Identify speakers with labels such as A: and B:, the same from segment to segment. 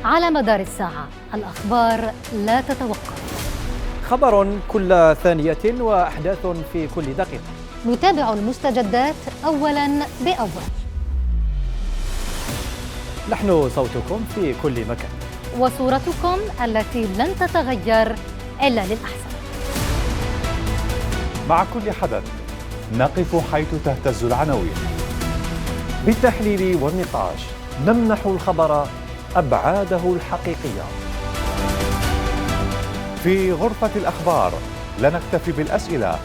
A: على مدار الساعة، الأخبار لا تتوقف.
B: خبر كل ثانية وأحداث في كل دقيقة.
A: نتابع المستجدات أولاً بأول.
B: نحن صوتكم في كل مكان،
A: وصورتكم التي لن تتغير إلا للأحسن.
C: مع كل حدث نقف حيث تهتز العناوين.
B: بالتحليل والنقاش نمنح الخبر أبعاده الحقيقية.
C: في غرفة الأخبار لا نكتفي بالأسئلة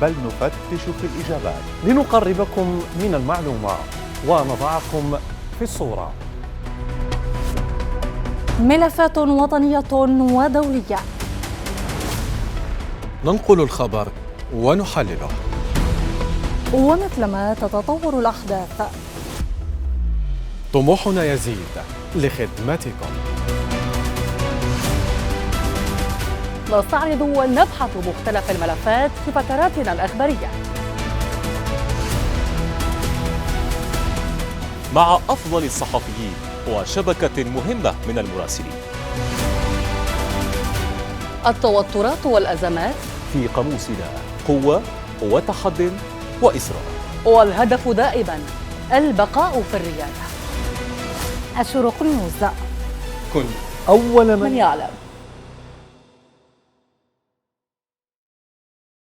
C: بل نفتش في الإجابات
B: لنقربكم من المعلومة ونضعكم في الصورة.
D: ملفات وطنية ودولية،
E: ننقل الخبر ونحلله،
D: ومثلما تتطور الأحداث
E: طموحنا يزيد لخدمتكم.
F: نستعرض ونبحث مختلف الملفات في فتراتنا الإخبارية
G: مع أفضل الصحفيين وشبكة مهمة من المراسلين.
F: التوترات والأزمات
G: في قاموسنا قوة وتحد وإصرار،
F: والهدف دائما البقاء في الريادة.
D: الشروق نيوز،
B: كن أول من
F: يعلم.